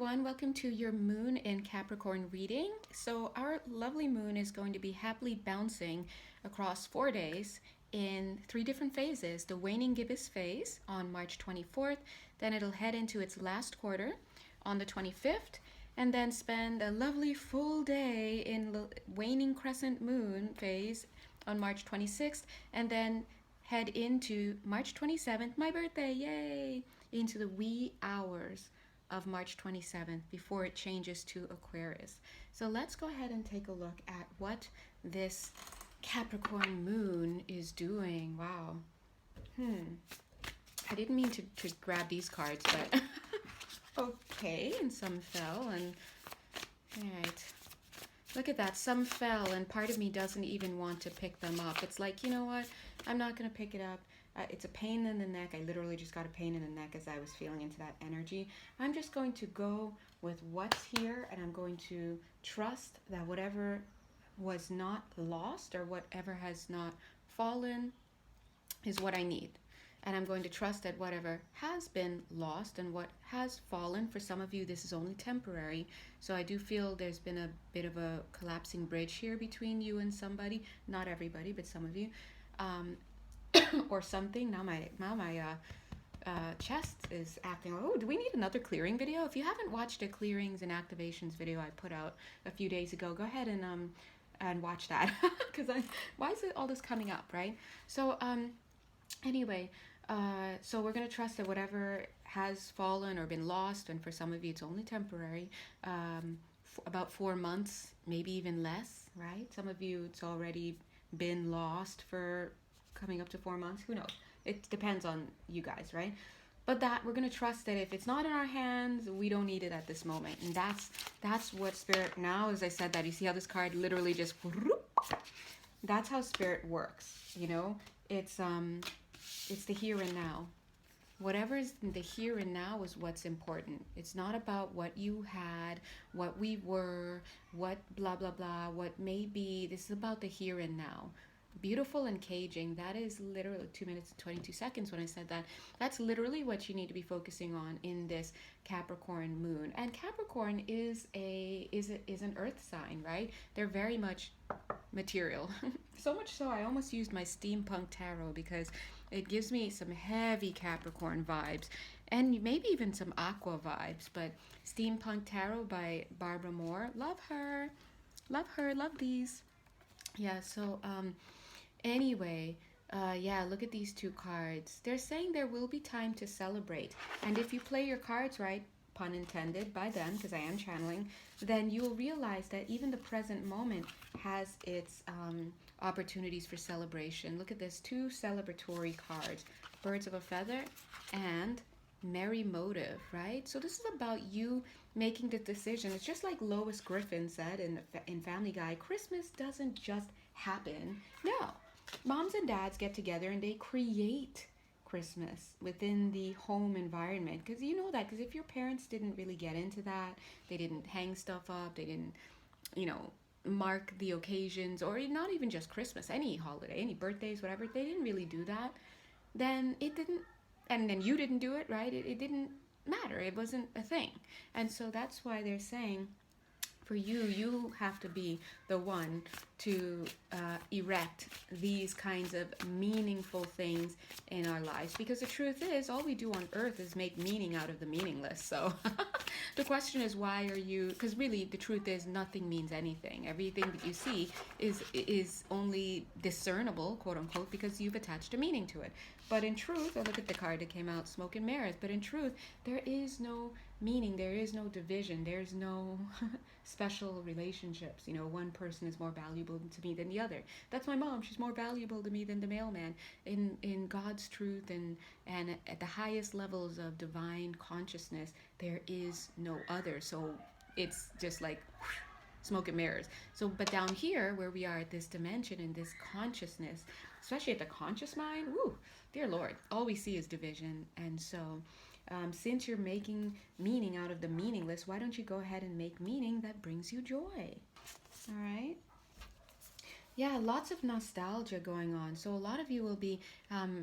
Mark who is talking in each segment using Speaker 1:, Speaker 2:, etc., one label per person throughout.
Speaker 1: everyone, welcome to your moon in Capricorn reading. So our lovely moon is going to be happily bouncing across 4 days in 3 different phases. The waning gibbous phase on March 24th, then it'll head into its last quarter on the 25th, and then spend a lovely full day in the waning crescent moon phase on March 26th, and then head into March 27th, my birthday, yay, into the wee hours of March 27th before it changes to Aquarius. So let's go ahead and take a look at what this Capricorn moon is doing. Wow. I didn't mean to grab these cards, but okay, and some fell, and all right. Look at that, some fell, and part of me doesn't even want to pick them up. It's like, you know what, I'm not going to pick it up. It's a pain in the neck. I literally just got a pain in the neck as I was feeling into that energy. I'm just going to go with what's here, and I'm going to trust that whatever was not lost or whatever has not fallen is what I need. And I'm going to trust that whatever has been lost and what has fallen, for some of you, this is only temporary. So I do feel there's been a bit of a collapsing bridge here between you and somebody. Not everybody, but some of you. Or something. Now my chest is acting. Oh, do we need another clearing video? If you haven't watched a clearings and activations video I put out a few days ago, go ahead and watch that. Because why is it all this coming up, right? So anyway, so we're gonna trust that whatever has fallen or been lost, and for some of you it's only temporary, about 4 months, maybe even less, right? Some of you it's already been lost for coming up to 4 months, who knows? It depends on you guys, right? But that we're gonna trust that if it's not in our hands, we don't need it at this moment. And that's what Spirit, now as I said that, you see how this card literally just, that's how Spirit works, you know? It's the here and now. Whatever is in the here and now is what's important. It's not about what you had, what we were, what blah blah blah, what may be. This is about the here and now. Beautiful and caging, that is literally 2 minutes and 22 seconds when I said that. That's literally what you need to be focusing on in this Capricorn moon. And Capricorn is an earth sign, right? They're very much material. So much so I almost used my steampunk tarot because it gives me some heavy Capricorn vibes and maybe even some aqua vibes. But Steampunk Tarot by Barbara Moore, love her, love these. Yeah, so anyway, yeah, look at these 2 cards. They're saying there will be time to celebrate. And if you play your cards right, pun intended by them, because I am channeling, then you'll realize that even the present moment has its opportunities for celebration. Look at this, 2 celebratory cards, Birds of a Feather and Merry Motive, right? So this is about you making the decision. It's just like Lois Griffin said in Family Guy, Christmas doesn't just happen. No, moms and dads get together and they create Christmas within the home environment. Because you know that, because if your parents didn't really get into that, they didn't hang stuff up, they didn't, you know, mark the occasions, or not even just Christmas, any holiday, any birthdays, whatever, they didn't really do that, then it didn't, and then you didn't do it, right? It didn't matter. It wasn't a thing. And so that's why they're saying for you have to be the one to erect these kinds of meaningful things in our lives. Because the truth is, all we do on earth is make meaning out of the meaningless. So the question is, why are you, because really the truth is nothing means anything. Everything that you see is only discernible, quote unquote, because you've attached a meaning to it. But in truth, look at the card that came out, Smoke and Mirrors, but in truth, there is no meaning, there is no division, there's no special relationships. You know, one person is more valuable to me than the other. That's my mom, she's more valuable to me than the mailman. In God's truth and at the highest levels of divine consciousness, there is no other. So it's just like smoke and mirrors. So, but down here where we are at this dimension and this consciousness, especially at the conscious mind, woo, dear Lord, all we see is division. And so since you're making meaning out of the meaningless, why don't you go ahead and make meaning that brings you joy? All right. Yeah, lots of nostalgia going on. So a lot of you will be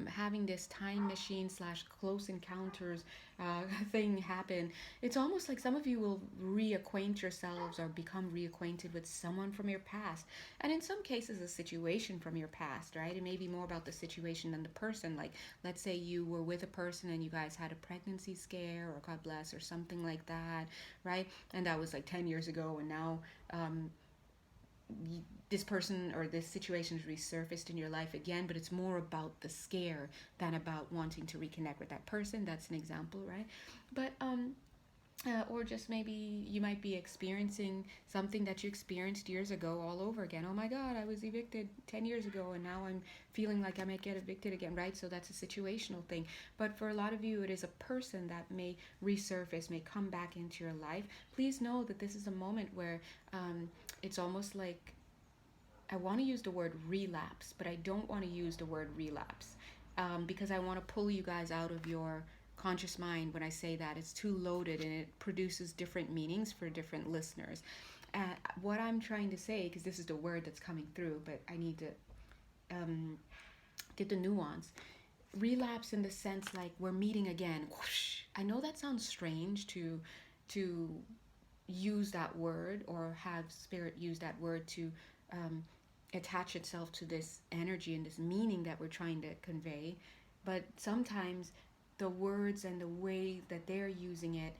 Speaker 1: having this time machine slash close encounters thing happen. It's almost like some of you will reacquaint yourselves or become reacquainted with someone from your past. And in some cases, a situation from your past, right? It may be more about the situation than the person. Like, let's say you were with a person and you guys had a pregnancy scare, or God bless, or something like that, right? And that was like 10 years ago, and now this person or this situation is resurfaced in your life again, but it's more about the scare than about wanting to reconnect with that person. That's an example, right? But or just maybe you might be experiencing something that you experienced years ago all over again. Oh my God, I was evicted 10 years ago and now I'm feeling like I might get evicted again, right? So that's a situational thing. But for a lot of you, it is a person that may resurface, may come back into your life. Please know that this is a moment where it's almost like I want to use the word relapse, but I don't want to use the word relapse because I want to pull you guys out of your conscious mind when I say that. It's too loaded and it produces different meanings for different listeners. What I'm trying to say, because this is the word that's coming through, but I need to get the nuance. Relapse in the sense like we're meeting again. Whoosh. I know that sounds strange to use that word or have spirit use that word to um, attach itself to this energy and this meaning that we're trying to convey. But sometimes the words and the way that they're using it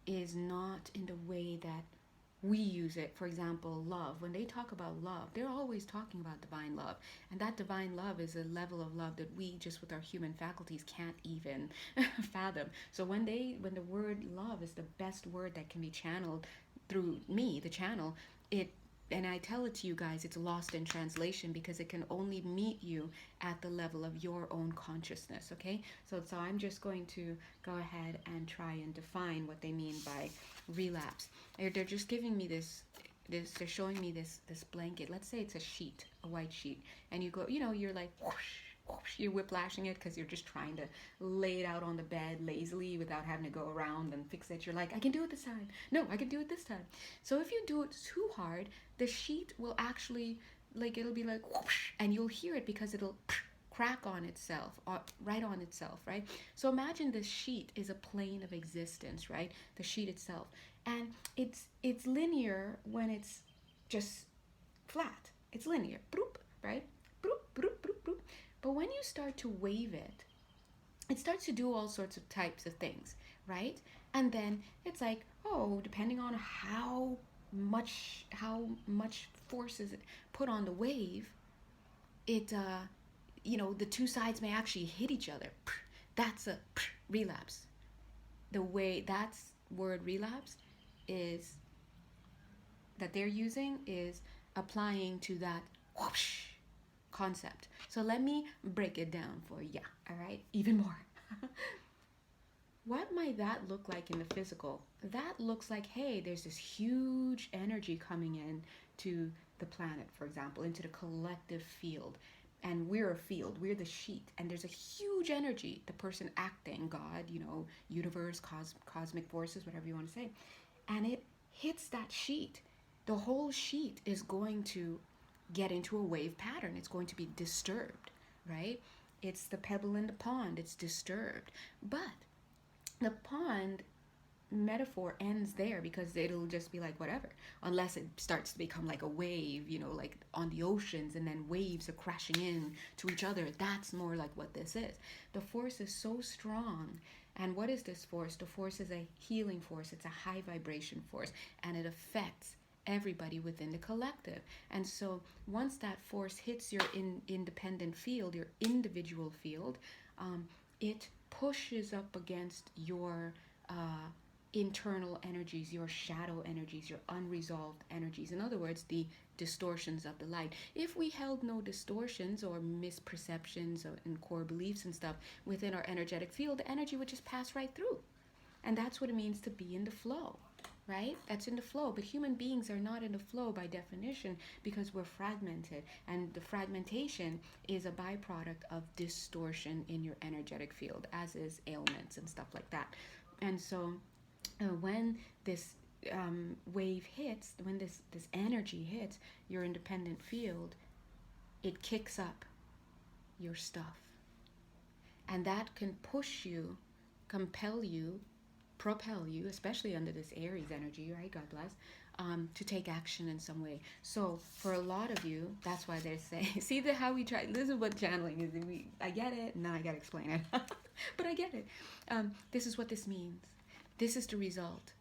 Speaker 1: is not in the way that we use it. For example, love. When they talk about love, they're always talking about divine love. And that divine love is a level of love that we just with our human faculties can't even fathom. So when the word love is the best word that can be channeled through me, the channel, it and I tell it to you guys, it's lost in translation because it can only meet you at the level of your own consciousness, okay? So I'm just going to go ahead and try and define what they mean by relapse. They're just giving me they're showing me this blanket. Let's say it's a sheet, a white sheet, and you go, you're like whoosh, whoosh, you're whiplashing it because you're just trying to lay it out on the bed lazily without having to go around and fix it. You're like, I can do it this time. No, I can do it this time. So if you do it too hard, the sheet will actually, like, it'll be like whoosh, and you'll hear it because it'll crack on itself, right on itself, right? So imagine this sheet is a plane of existence, right? The sheet itself, and it's linear when it's just flat. It's linear, broop, right? Broop, broop, broop, broop. But when you start to wave it, it starts to do all sorts of types of things, right? And then it's like, oh, depending on how much force is put on the wave, it the two sides may actually hit each other. That's a relapse. The way that's word relapse is that they're using is applying to that whoosh concept. So let me break it down for you, all right? Even more. What might that look like in the physical? That looks like, hey, there's this huge energy coming in to the planet, for example, into the collective field. And we're a field, we're the sheet, and there's a huge energy, the person acting, God, universe, cosmic forces, whatever you want to say. And it hits that sheet. The whole sheet is going to get into a wave pattern. It's going to be disturbed, right? It's the pebble in the pond, it's disturbed. But the pond metaphor ends there because it'll just be like whatever, unless it starts to become like a wave, like on the oceans, and then waves are crashing in to each other. That's more like what this is. The force is so strong. And what is this force? The force is a healing force. It's a high vibration force, and it affects everybody within the collective. And so once that force hits your independent field, your individual field, it pushes up against your internal energies, your shadow energies, your unresolved energies. In other words, the distortions of the light. If we held no distortions or misperceptions and core beliefs and stuff within our energetic field, the energy would just pass right through. And that's what it means to be in the flow, right? That's in the flow. But human beings are not in the flow by definition because we're fragmented. And the fragmentation is a byproduct of distortion in your energetic field, as is ailments and stuff like that. And so when this wave hits, when this energy hits your independent field, it kicks up your stuff. And that can push you, compel you, propel you, especially under this Aries energy, right? God bless. To take action in some way. So for a lot of you, that's why they say, see how we try. This is what channeling is. I get it. Now I gotta explain it, but I get it. This is what this means. This is the result.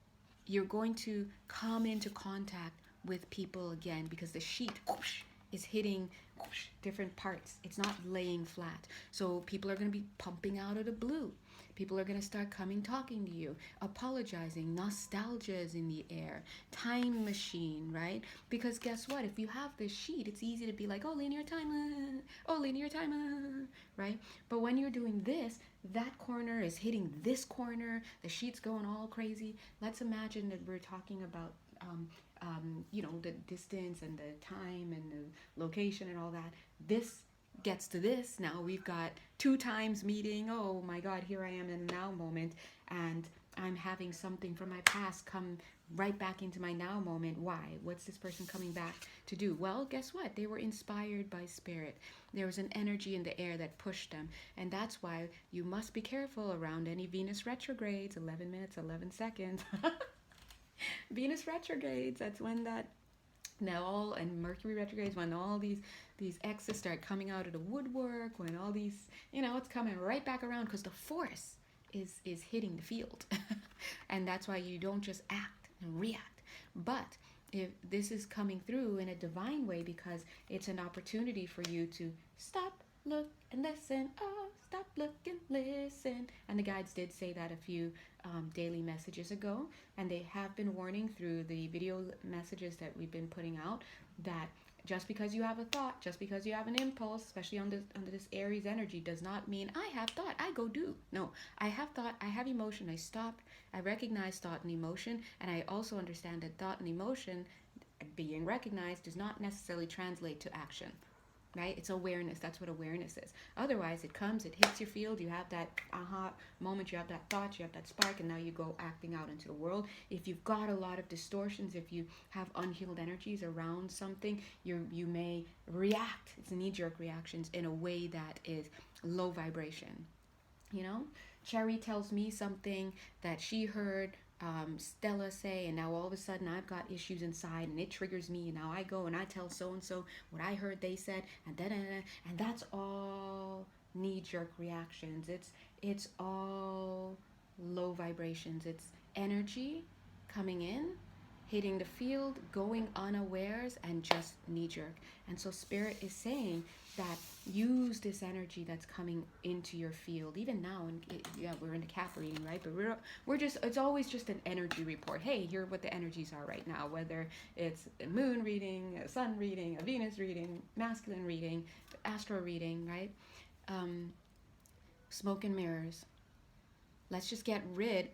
Speaker 1: You're going to come into contact with people again because the sheet whoosh, is hitting whoosh, different parts. It's not laying flat. So people are going to be pumping out of the blue. People are going to start coming, talking to you, apologizing. Nostalgia is in the air. Time machine, right? Because guess what? If you have this sheet, it's easy to be like, oh, linear time, oh, linear time, right? But when you're doing this, that corner is hitting this corner. The sheet's going all crazy. Let's imagine that we're talking about, the distance and the time and the location and all that. This gets to this. Now we've got 2 times meeting. Oh my God, here I am in the now moment, and I'm having something from my past come right back into my now moment. Why? What's this person coming back to do? Well, guess what? They were inspired by spirit. There was an energy in the air that pushed them, and that's why you must be careful around any Venus retrogrades. 11 minutes, 11 seconds. Venus retrogrades, that's when that now and Mercury retrogrades, when all these exes start coming out of the woodwork, when all these, it's coming right back around because the force is hitting the field. And that's why you don't just act and react. But if this is coming through in a divine way, because it's an opportunity for you to stop, look, and listen. Oh, stop, look, and listen. And the guides did say that a few daily messages ago, and they have been warning through the video messages that we've been putting out that just because you have a thought, just because you have an impulse, especially under this Aries energy, does not mean I have thought, I go do. No, I have thought, I have emotion, I stop, I recognize thought and emotion, and I also understand that thought and emotion being recognized does not necessarily translate to action. Right? It's awareness. That's what awareness is. Otherwise, it comes, it hits your field, you have that aha moment, you have that thought, you have that spark, and now you go acting out into the world. If you've got a lot of distortions, if you have unhealed energies around something, you may react. It's knee-jerk reactions in a way that is low vibration. Cherry tells me something that she heard Stella say, and now all of a sudden I've got issues inside and it triggers me, and now I go and I tell so-and-so what I heard they said, and and that's all knee-jerk reactions. It's all low vibrations. It's energy coming in, hitting the field, going unawares, and just knee-jerk. And so Spirit is saying that use this energy that's coming into your field. Even now, and we're in the Cap reading, right? But we're just, it's always just an energy report. Hey, here are what the energies are right now, whether it's a moon reading, a sun reading, a Venus reading, masculine reading, astro reading, right? Smoke and mirrors. Let's just get rid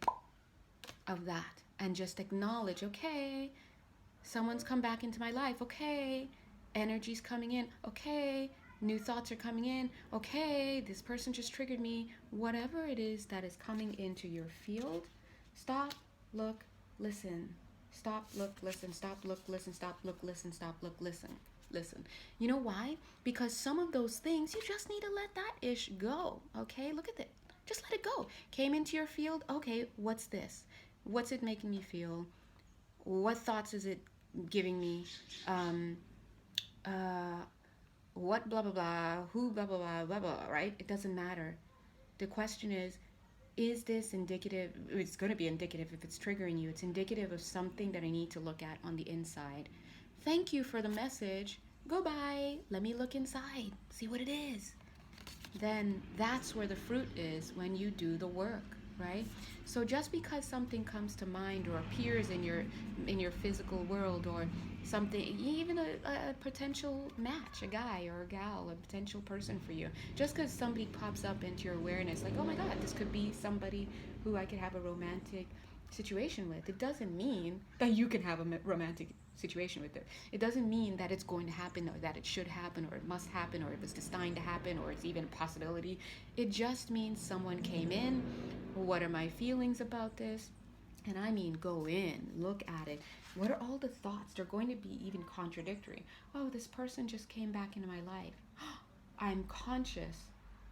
Speaker 1: of that and just acknowledge, okay, someone's come back into my life, okay, energy's coming in, okay, new thoughts are coming in, okay, this person just triggered me. Whatever it is that is coming into your field, stop, look, listen. Stop, look, listen, stop, look, listen, stop, look, listen, stop, look, listen. You know why? Because some of those things, you just need to let that ish go, okay? Look at it. Just let it go. Came into your field, okay, what's this? What's it making me feel? What thoughts is it giving me? What blah, blah, blah, who blah, blah, blah, blah, blah, right? It doesn't matter. The question is this indicative? It's going to be indicative if it's triggering you. It's indicative of something that I need to look at on the inside. Thank you for the message. Goodbye. Let me look inside. See what it is. Then that's where the fruit is when you do the work, right? So just because something comes to mind or appears in your physical world, or something, even a potential match, a guy or a gal, a potential person for you, just because somebody pops up into your awareness, like, oh my God, this could be somebody who I could have a romantic situation with. It doesn't mean that you can have a romantic situation with it. It doesn't mean that it's going to happen, or that it should happen, or it must happen, or it was destined to happen, or it's even a possibility. It just means someone came in. What are my feelings about this? And I mean, go in, look at it. What are all the thoughts? They're going to be even contradictory. Oh, this person just came back into my life. I'm conscious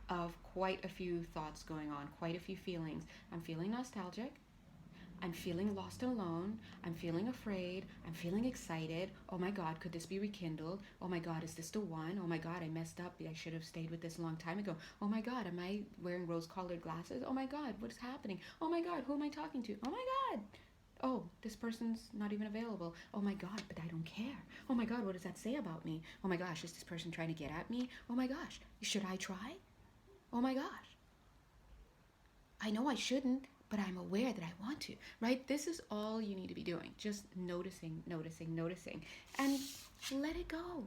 Speaker 1: of quite a few thoughts going on, quite a few feelings. I'm feeling nostalgic. I'm feeling lost and alone. I'm feeling afraid. I'm feeling excited. Oh my God, could this be rekindled? Oh my God, is this the one? Oh my God, I messed up. I should have stayed with this a long time ago. Oh my God, am I wearing rose-colored glasses? Oh my God, what is happening? Oh my God, who am I talking to? Oh my God. Oh, this person's not even available. Oh my God, but I don't care. Oh my God, what does that say about me? Oh my gosh, is this person trying to get at me? Oh my gosh, should I try? Oh my gosh. I know I shouldn't, but I'm aware that I want to, right? This is all you need to be doing. Just noticing, noticing, noticing, and let it go.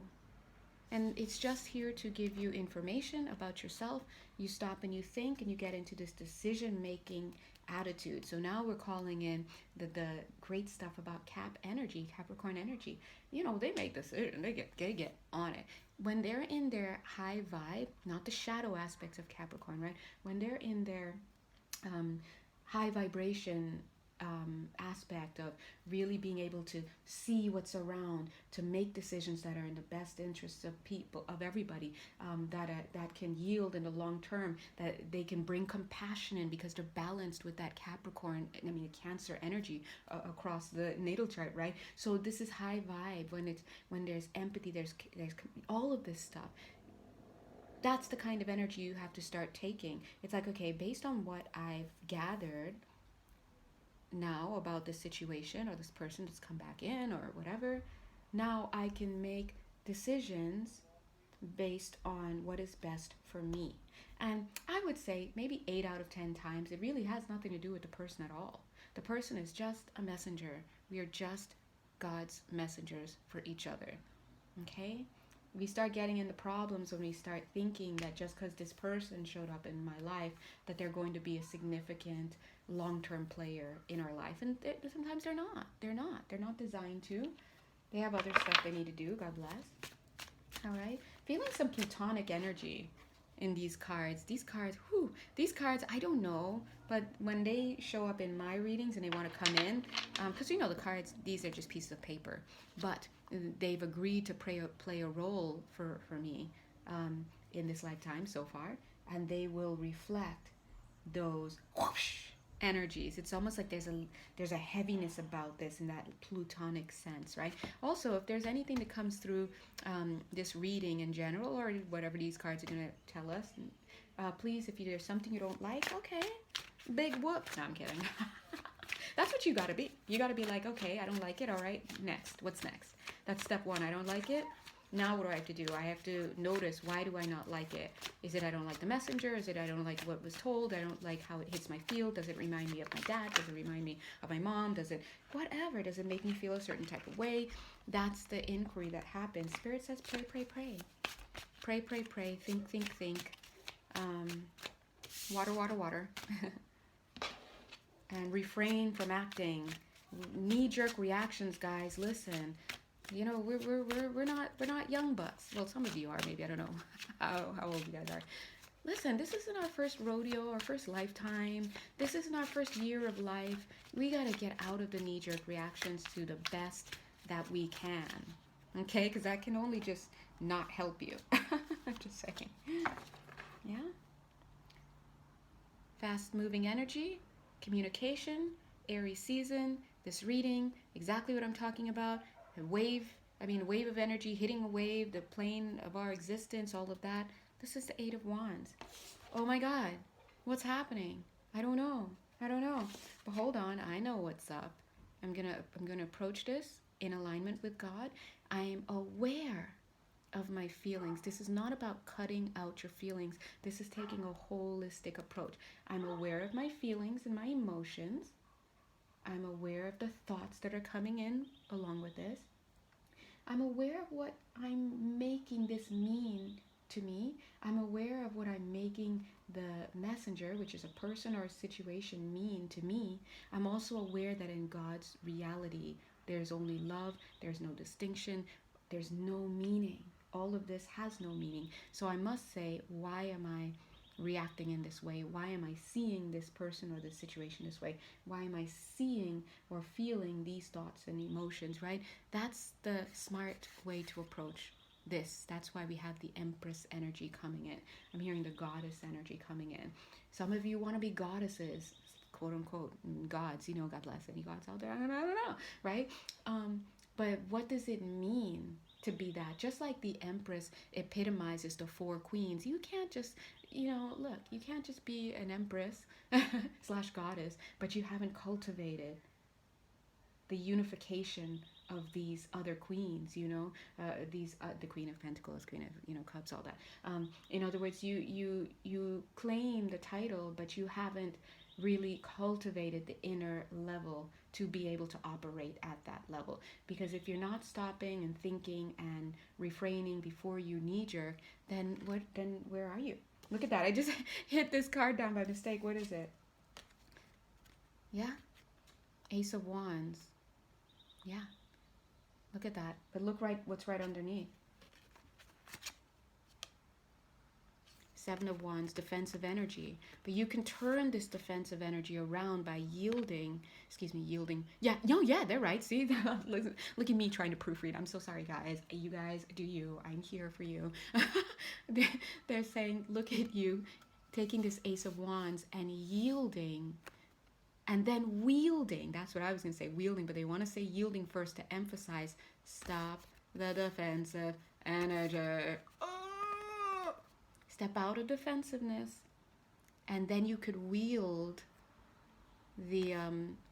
Speaker 1: And it's just here to give you information about yourself. You stop and you think and you get into this decision-making attitude. So now we're calling in the great stuff about Capricorn energy. You know, they make decisions. They get on it. When they're in their high vibe, not the shadow aspects of Capricorn, right? When they're in their um, high vibration aspect of really being able to see what's around, to make decisions that are in the best interests of people, of everybody, that can yield in the long term, that they can bring compassion in because they're balanced with that Capricorn, I mean Cancer energy across the natal chart, right? So this is high vibe when there's empathy, there's all of this stuff. That's the kind of energy you have to start taking. It's like, okay, based on what I've gathered now about this situation or this person that's come back in or whatever, now I can make decisions based on what is best for me. And I would say maybe 8 out of 10 times it really has nothing to do with the person at all. The person is just a messenger. We are just God's messengers for each other. Okay? We start getting into problems when we start thinking that just because this person showed up in my life that they're going to be a significant long-term player in our life, and sometimes they're not designed to. They have other stuff they need to do. God bless. All right, feeling some platonic energy in these cards. These cards, I don't know, but when they show up in my readings and they want to come in, because the cards, these are just pieces of paper, but they've agreed to play a role for me in this lifetime so far, and they will reflect those whoosh energies. It's almost like there's a heaviness about this in that plutonic sense, right? Also, if there's anything that comes through this reading in general, or whatever these cards are going to tell us, please, if there's something you don't like, okay, big whoop. No, I'm kidding. That's what you gotta be. You gotta be like, okay, I don't like it. All right, next. What's next? That's step one. I don't like it. Now what do I have to do? I have to notice, why do I not like it? Is it I don't like the messenger? Is it I don't like what was told? I don't like how it hits my field? Does it remind me of my dad? Does it remind me of my mom? Does it whatever? Does it make me feel a certain type of way? That's the inquiry that happens. Spirit says pray, pray, pray. Pray, pray, pray. Think, think, think. Water, water, water. And refrain from acting. Knee-jerk reactions, guys. Listen. We're not young bucks. Well, some of you are, maybe. I don't know how old you guys are. Listen, this isn't our first rodeo, our first lifetime. This isn't our first year of life. We got to get out of the knee-jerk reactions to the best that we can. Okay? Because that can only just not help you. I'm just saying. Yeah? Fast-moving energy, communication, Aries season, this reading, exactly what I'm talking about. A wave of energy, hitting a wave, the plane of our existence, all of that. This is the Eight of Wands. Oh my God, what's happening? I don't know. But hold on, I know what's up. I'm gonna approach this in alignment with God. I am aware of my feelings. This is not about cutting out your feelings. This is taking a holistic approach. I'm aware of my feelings and my emotions. I'm aware of the thoughts that are coming in along with this. I'm aware of what I'm making this mean to me. I'm aware of what I'm making the messenger, which is a person or a situation, mean to me. I'm also aware that in God's reality, there's only love, there's no distinction, there's no meaning. All of this has no meaning. So I must say, why am I reacting in this way? Why am I seeing this person or this situation this way? Why am I seeing or feeling these thoughts and emotions, right? That's the smart way to approach this. That's why we have the Empress energy coming in. I'm hearing the Goddess energy coming in. Some of you want to be goddesses, quote unquote, gods. God bless any gods out there. I don't know, right? But what does it mean to be that? Just like the Empress epitomizes the four queens, you can't just, look, you can't just be an Empress / goddess, but you haven't cultivated the unification of these other queens, the Queen of Pentacles, Queen of Cups, all that. In other words, you claim the title, but you haven't really cultivated the inner level to be able to operate at that level. Because if you're not stopping and thinking and refraining before you knee jerk, then where are you? Look at that. I just hit this card down by mistake. What is it? Yeah. Ace of Wands. Yeah. Look at that. But look what's right underneath. Seven of Wands, defensive energy. But you can turn this defensive energy around by yielding. Yeah, they're right. See, look at me trying to proofread. I'm so sorry, guys. You guys do you. I'm here for you. They're saying, look at you taking this Ace of Wands and yielding. And then wielding, that's what I was going to say, wielding, but they want to say yielding first to emphasize, stop the defensive energy. Oh! Step out of defensiveness. And then you could wield the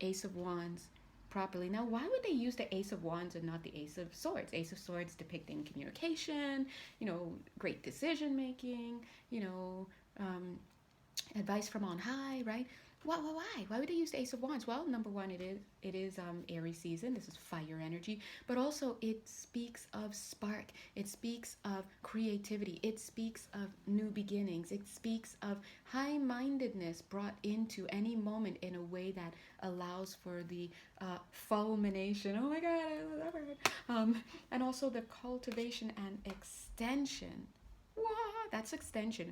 Speaker 1: Ace of Wands properly. Now, why would they use the Ace of Wands and not the Ace of Swords? Ace of Swords depicting communication, great decision making, advice from on high, right? Why? Why would they use the Ace of Wands? Well, number one, it is Aries season. This is fire energy, but also it speaks of spark. It speaks of creativity. It speaks of new beginnings. It speaks of high-mindedness brought into any moment in a way that allows for the fulmination. Oh my God, I love that. And also the cultivation and extension. Wow, that's extension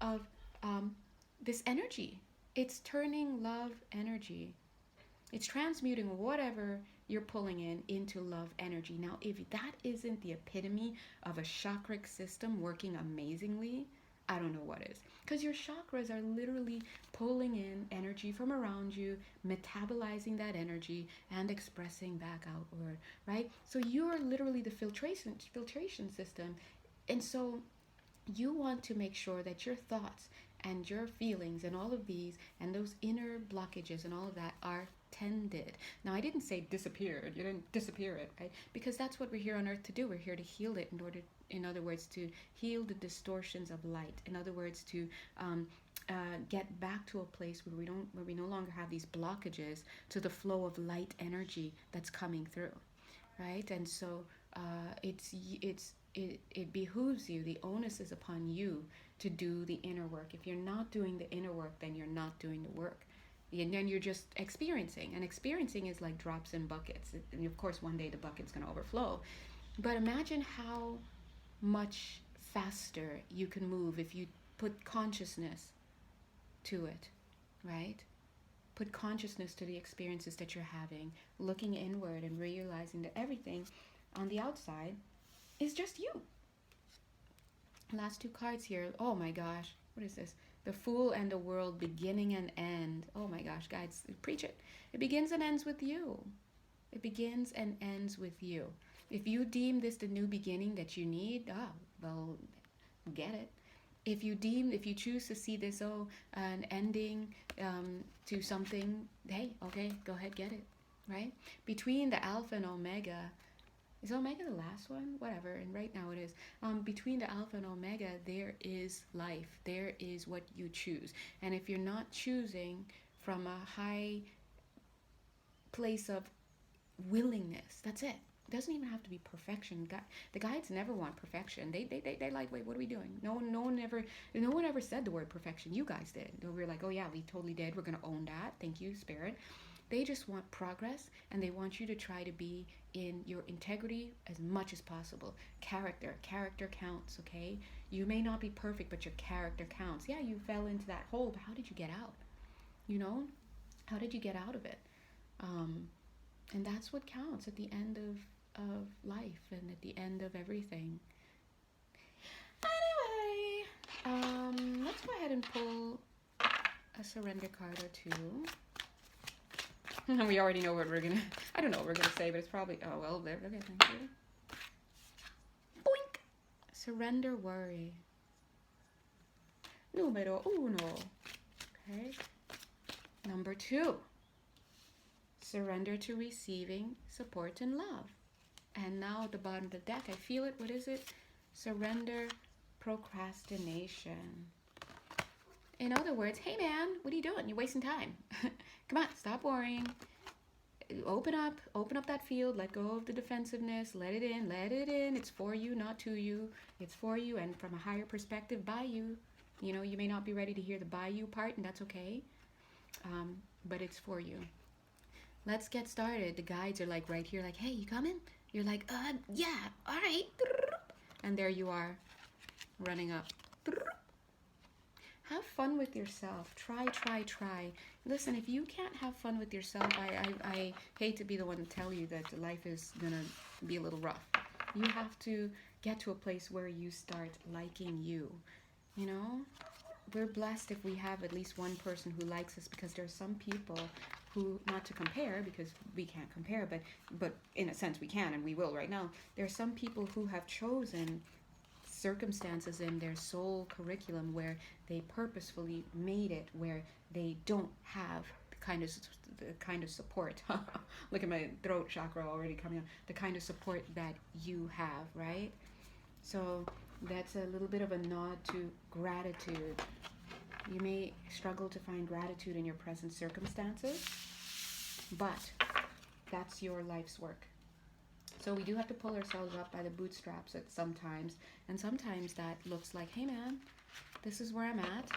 Speaker 1: of this energy. It's turning love energy. It's transmuting whatever you're pulling in into love energy. Now, if that isn't the epitome of a chakric system working amazingly, I don't know what is. Because your chakras are literally pulling in energy from around you, metabolizing that energy, and expressing back outward, right? So you're literally the filtration system. And so you want to make sure that your thoughts and your feelings and all of these and those inner blockages and all of that are tended. Now, I didn't say disappeared. You didn't disappear it, right? Because that's what we're here on earth to do. We're here to heal it in other words, to heal the distortions of light. In other words, to get back to a place where we no longer have these blockages to the flow of light energy that's coming through, right? And so it behooves you. The onus is upon you to do the inner work. If you're not doing the inner work, then you're not doing the work. And then you're just experiencing. And experiencing is like drops in buckets. And of course, one day the bucket's going to overflow. But imagine how much faster you can move if you put consciousness to it, right? Put consciousness to the experiences that you're having, looking inward and realizing that everything on the outside is just you. Last two cards here. Oh my gosh. What is this? The Fool and the World, beginning and end. Oh my gosh, guys, preach it. It begins and ends with you. It begins and ends with you. If you deem this the new beginning that you need, well, get it. If you choose to see this, an ending to something, hey, okay, go ahead, get it, right? Between the Alpha and Omega, is Omega the last one? Whatever, and right now it is. Between the Alpha and Omega, there is life. There is what you choose. And if you're not choosing from a high place of willingness, that's it. It doesn't even have to be perfection. The guides never want perfection. They like, wait, what are we doing? No one ever said the word perfection. You guys did. We were like, oh yeah, we totally did. We're gonna own that. Thank you, Spirit. They just want progress, and they want you to try to be in your integrity as much as possible. Character counts, okay? You may not be perfect, but your character counts. Yeah, you fell into that hole, but how did you get out? You know, how did you get out of it? And that's what counts at the end of life and at the end of everything. Anyway, let's go ahead and pull a surrender card or two. We already know what we're gonna, I don't know what we're gonna say, but it's probably, oh, well, there, okay, thank you. Boink! Surrender worry. Numero uno. Okay. Number 2. Surrender to receiving support and love. And now at the bottom of the deck, I feel it. What is it? Surrender procrastination. In other words, hey man, what are you doing? You're wasting time. Come on, stop worrying. Open up that field. Let go of the defensiveness. Let it in. It's for you, not to you. It's for you, and from a higher perspective, by you. You know, you may not be ready to hear the by you part, and that's okay. But it's for you. Let's get started. The guides are like right here, like, hey, you coming? You're like, yeah, all right. And there you are, running up. Have fun with yourself. Try. Listen, if you can't have fun with yourself, I hate to be the one to tell you that life is going to be a little rough. You have to get to a place where you start liking you. You know, we're blessed if we have at least one person who likes us, because there are some people who, not to compare because we can't compare, but in a sense we can, and we will right now. There are some people who have chosen circumstances in their soul curriculum where they purposefully made it where they don't have the kind of support. Look at my throat chakra already coming up. The kind of support that you have, right? So that's a little bit of a nod to gratitude. You may struggle to find gratitude in your present circumstances, but that's your life's work. So we do have to pull ourselves up by the bootstraps at sometimes, and sometimes that looks like, hey man, this is where I'm at,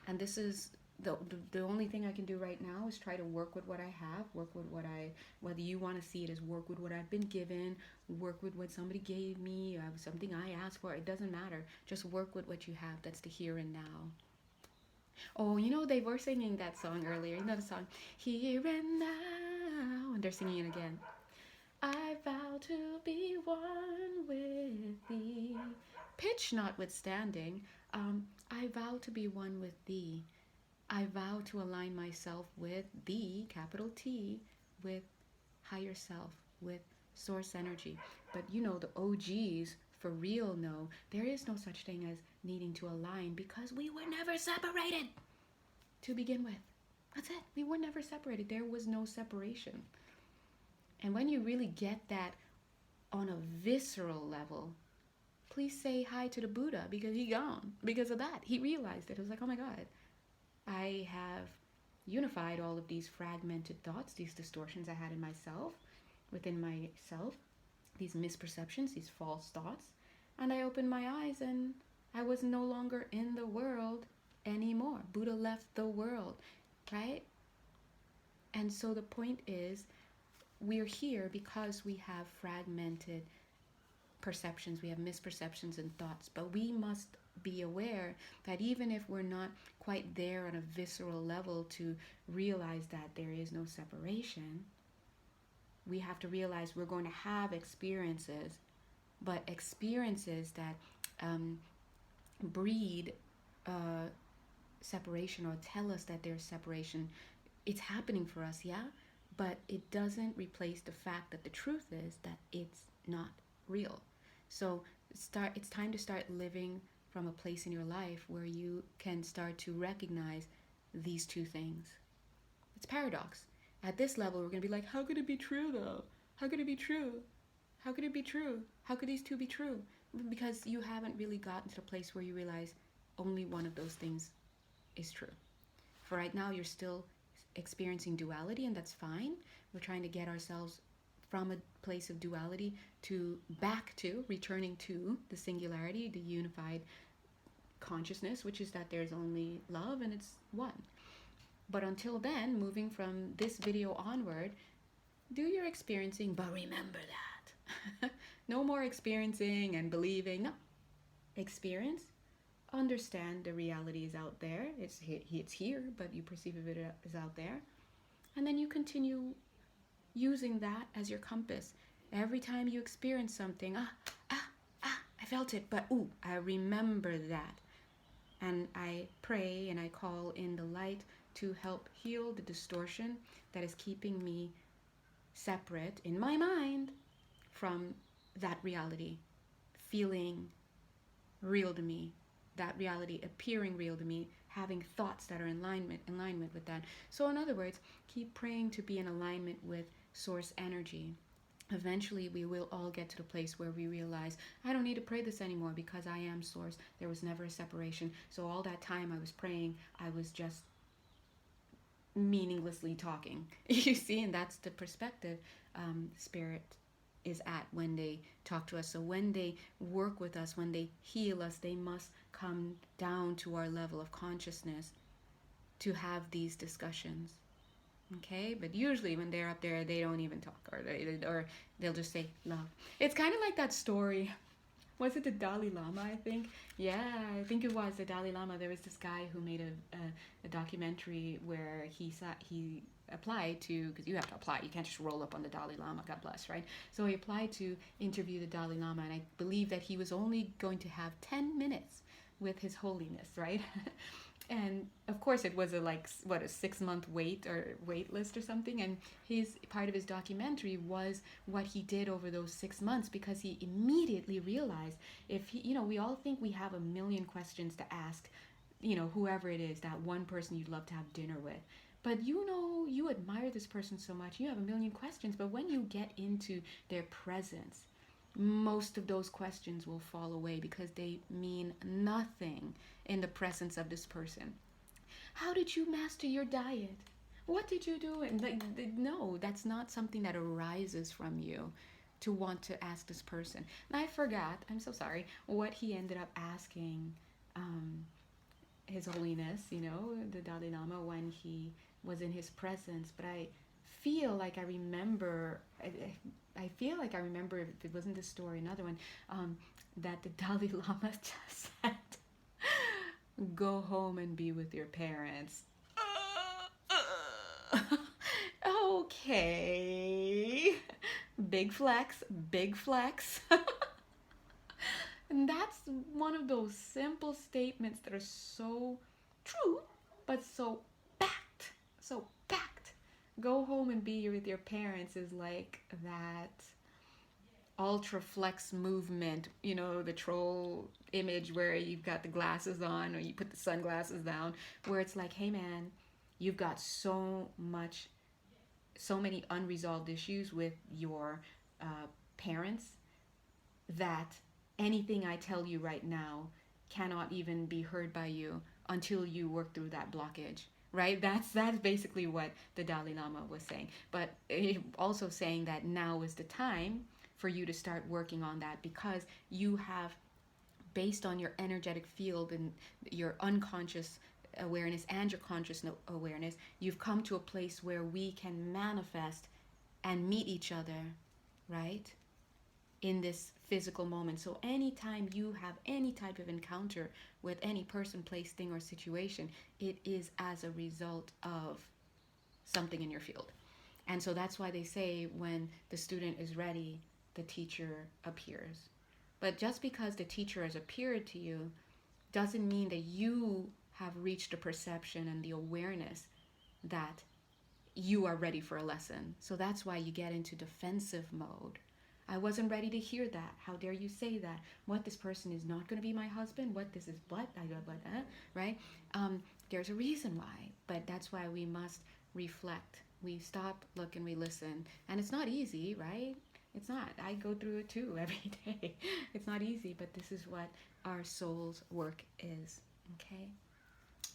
Speaker 1: and this is the only thing I can do right now is try to work with what I have, work with whether you want to see it as work with what I've been given, work with what somebody gave me, something I asked for, it doesn't matter. Just work with what you have. That's the here and now. Oh, you know, they were singing that song earlier. You know the song, Here and Now, and they're singing it again. I vow to be one with thee. Pitch notwithstanding, I vow to be one with thee. I vow to align myself with thee, capital T, with higher self, with source energy. But you know, the OGs for real know there is no such thing as needing to align, because we were never separated to begin with. That's it. We were never separated. There was no separation. And when you really get that on a visceral level, please say hi to the Buddha, because he gone. Because of that, he realized it. It was like, oh my God, I have unified all of these fragmented thoughts, these distortions I had in myself, within myself, these misperceptions, these false thoughts. And I opened my eyes and I was no longer in the world anymore. Buddha left the world, right? And so the point is, we're here because we have fragmented perceptions, we have misperceptions and thoughts, but we must be aware that even if we're not quite there on a visceral level to realize that there is no separation, we have to realize we're going to have experiences, but experiences that breed separation or tell us that there's separation. It's happening for us, yeah, but it doesn't replace the fact that the truth is that it's not real. So it's time to start living from a place in your life where you can start to recognize these two things. It's paradox. At this level, we're going to be like, how could it be true though? How could it be true? How could it be true? How could these two be true? Because you haven't really gotten to the place where you realize only one of those things is true. For right now, you're still experiencing duality, and that's fine. We're trying to get ourselves from a place of duality back to returning to the singularity, the unified consciousness, which is that there's only love and it's one. But until then, moving from this video onward, do your experiencing, but remember that. No more experiencing and believing. No. Experience, understand the reality is out there. It's here, but you perceive it as out there. And then you continue using that as your compass. Every time you experience something, I felt it, but ooh, I remember that. And I pray and I call in the light to help heal the distortion that is keeping me separate in my mind from that reality, feeling real to me, that reality appearing real to me, having thoughts that are in alignment with that. So in other words, keep praying to be in alignment with source energy. Eventually we will all get to the place where we realize, I don't need to pray this anymore because I am source. There was never a separation. So all that time I was praying, I was just meaninglessly talking. You see, and that's the perspective spirit is at when they talk to us. So when they work with us, when they heal us, they must come down to our level of consciousness to have these discussions. Okay, but usually when they're up there, they don't even talk, or they'll just say love. It's kind of like that story. Was it the Dalai Lama, I think? Yeah, I think it was the Dalai Lama. There was this guy who made a documentary where he applied to, because you have to apply. You can't just roll up on the Dalai Lama, God bless, right? So he applied to interview the Dalai Lama, and I believe that he was only going to have 10 minutes with His Holiness, right? And of course it was a 6-month wait list or something, and part of his documentary was what he did over those 6 months, because he immediately realized, if he, we all think we have a million questions to ask, whoever it is, that one person you'd love to have dinner with, but you admire this person so much, you have a million questions, but when you get into their presence, most of those questions will fall away because they mean nothing in the presence of this person. How did you master your diet? What did you do? And no, that's not something that arises from you to want to ask this person. And I forgot, I'm so sorry, what he ended up asking His Holiness, the Dalai Lama, when he was in his presence. But I feel like I remember, I feel like I remember, if it wasn't this story, another one, that the Dalai Lama just said, go home and be with your parents. Okay. Big flex, big flex. And that's one of those simple statements that are so true, but so packed. So packed. Go home and be with your parents is like that ultra flex movement, the troll image where you've got the glasses on or you put the sunglasses down, where it's like, hey man, you've got so many unresolved issues with your parents that anything I tell you right now cannot even be heard by you until you work through that blockage. Right? That's basically what the Dalai Lama was saying. But also saying that now is the time for you to start working on that, because you have, based on your energetic field and your unconscious awareness and your conscious awareness, you've come to a place where we can manifest and meet each other, right? In this physical moment. So anytime you have any type of encounter with any person, place, thing, or situation, it is as a result of something in your field. And so that's why they say when the student is ready, the teacher appears. But just because the teacher has appeared to you doesn't mean that you have reached a perception and the awareness that you are ready for a lesson. So that's why you get into defensive mode. I wasn't ready to hear that. How dare you say that? What, this person is not going to be my husband? What, this is what? Right? There's a reason why. But that's why we must reflect. We stop, look, and we listen. And it's not easy, right? It's not. I go through it too every day. It's not easy, but this is what our soul's work is. Okay?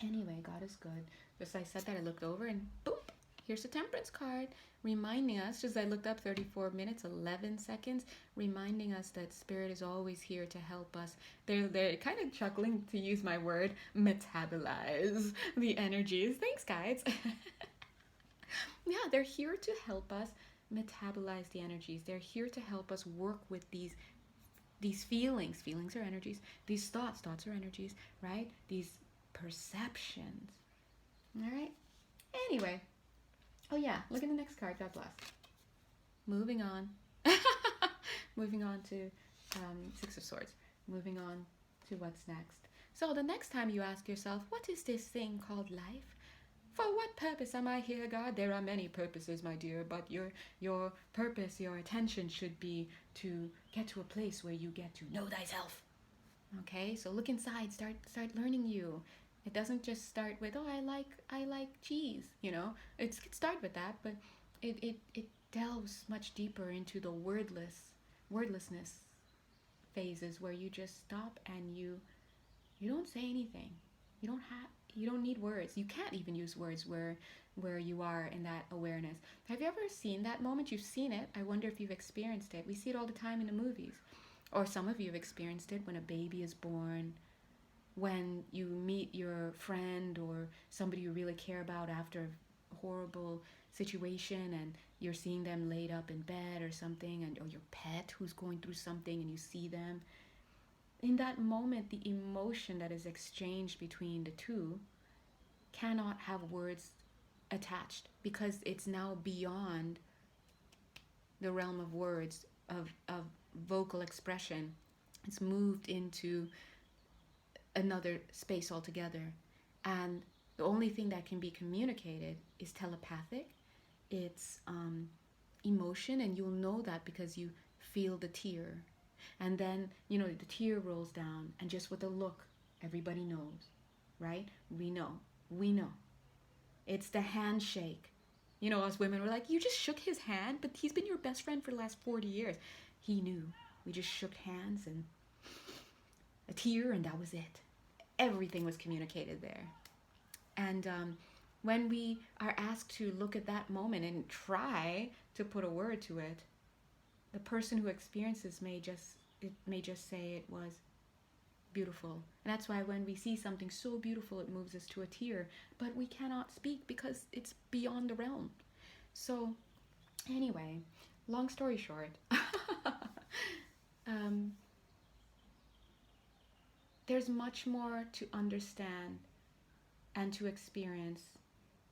Speaker 1: Anyway, God is good. Just I said that, I looked over and boop, Here's the Temperance card, reminding us, just I looked up 34 minutes, 11 seconds, reminding us that Spirit is always here to help us. They're kind of chuckling, to use my word, metabolize the energies. Thanks, guys. Yeah, they're here to help us metabolize the energies. They're here to help us work with these feelings. Feelings are energies. These thoughts are energies, right? These perceptions. All right? Anyway. Oh yeah, look at the next card. God bless. Moving on. Moving on to Six of Swords. Moving on to what's next. So the next time you ask yourself, what is this thing called life? For what purpose am I here, God? There are many purposes, my dear, but your purpose, your attention should be to get to a place where you get to know thyself. Okay, so look inside, start learning you. It doesn't just start with, oh, I like cheese, you know. It could start with that, but it delves much deeper into the wordlessness phases where you just stop and you don't say anything. You don't need words. You can't even use words where you are in that awareness. Have you ever seen that moment? You've seen it. I wonder if you've experienced it. We see it all the time in the movies. Or some of you have experienced it when a baby is born, when you meet your friend or somebody you really care about after a horrible situation and you're seeing them laid up in bed or something, or your pet who's going through something and you see them. In that moment, the emotion that is exchanged between the two cannot have words attached because it's now beyond the realm of words, of vocal expression. It's moved into another space altogether. And the only thing that can be communicated is telepathic. It's emotion, and you'll know that because you feel the tear. And then, the tear rolls down, and just with a look, everybody knows, right? We know. It's the handshake. Us women were like, you just shook his hand, but he's been your best friend for the last 40 years. He knew. We just shook hands and a tear, and that was it. Everything was communicated there. And when we are asked to look at that moment and try to put a word to it, the person who experiences may just say it was beautiful. And that's why when we see something so beautiful, it moves us to a tear. But we cannot speak because it's beyond the realm. So anyway, long story short, there's much more to understand and to experience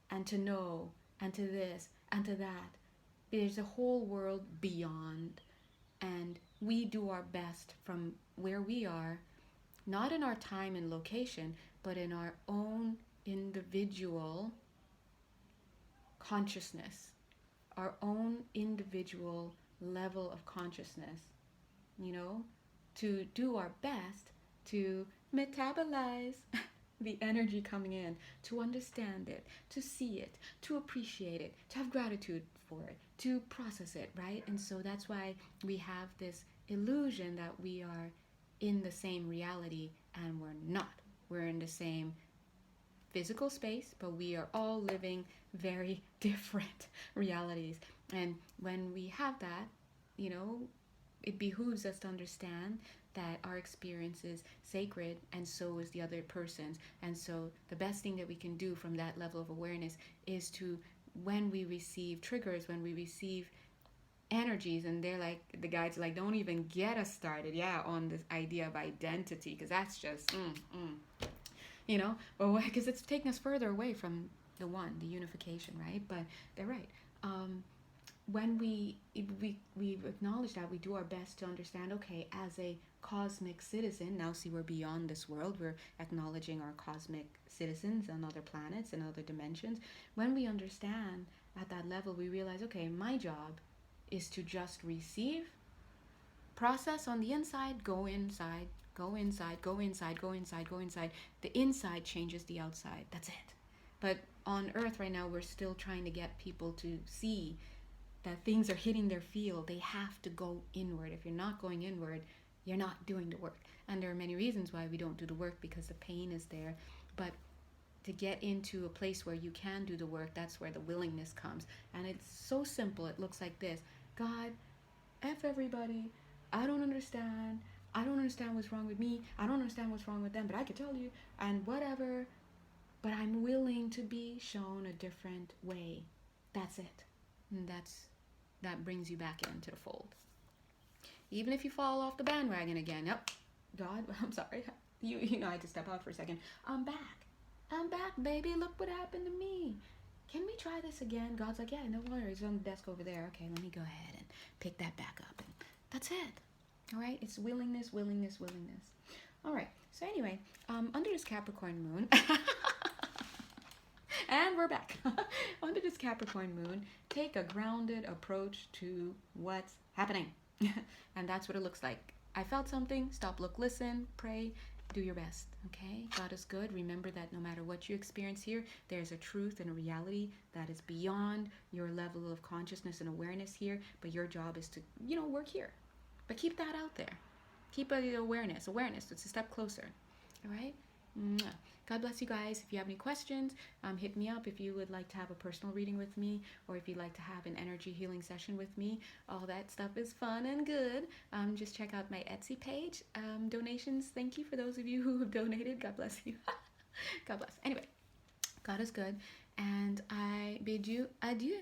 Speaker 1: and to know and to this and to that. There's a whole world beyond, and we do our best from where we are, not in our time and location, but in our own individual consciousness, our own individual level of consciousness, to do our best to metabolize the energy coming in, to understand it, to see it, to appreciate it, to have gratitude for it, to process it, right? And so that's why we have this illusion that we are in the same reality, and we're not. We're in the same physical space, but we are all living very different realities. And when we have that, it behooves us to understand that our experience is sacred, and so is the other person's. And so the best thing that we can do from that level of awareness is to, when we receive triggers, when we receive energies, and they're like, the guides are like, don't even get us started, on this idea of identity, because that's just, well, because it's taking us further away from the one, the unification, right? But they're right. When we acknowledge that, we do our best to understand, okay, as a cosmic citizen, now see, we're beyond this world, we're acknowledging our cosmic citizens on other planets and other dimensions. When we understand at that level, we realize, okay, my job is to just receive, process on the inside, go inside, go inside, go inside, go inside, go inside. The inside changes the outside. That's it. But on Earth right now, we're still trying to get people to see that things are hitting their field. They have to go inward. If you're not going inward, you're not doing the work. And there are many reasons why we don't do the work, because the pain is there. But to get into a place where you can do the work, that's where the willingness comes. And it's so simple. It looks like this. God, F everybody. I don't understand. I don't understand what's wrong with me. I don't understand what's wrong with them, but I could tell you, and whatever. But I'm willing to be shown a different way. That's it. And that brings you back into the fold. Even if you fall off the bandwagon again, yep, God, I'm sorry. You know, I had to step out for a second. I'm back. I'm back, baby. Look what happened to me. Can we try this again? God's like, yeah, no worries. It's on the desk over there. Okay, let me go ahead and pick that back up. And that's it. All right? It's willingness, willingness, willingness. All right. So anyway, under this Capricorn moon, and we're back. Under this Capricorn moon, take a grounded approach to what's happening. And that's what it looks like. I felt something. Stop, look, listen, pray. Do your best, okay? God is good. Remember that no matter what you experience here, there's a truth and a reality that is beyond your level of consciousness and awareness here, but your job is to, work here. But keep that out there. Keep awareness. Awareness, it's a step closer, all right? Mwah. God bless you guys. If you have any questions, hit me up. If you would like to have a personal reading with me, or if you'd like to have an energy healing session with me, all that stuff is fun and good. Just check out my Etsy page. Donations, thank you for those of you who have donated. God bless you. God bless. Anyway, God is good, and I bid you adieu.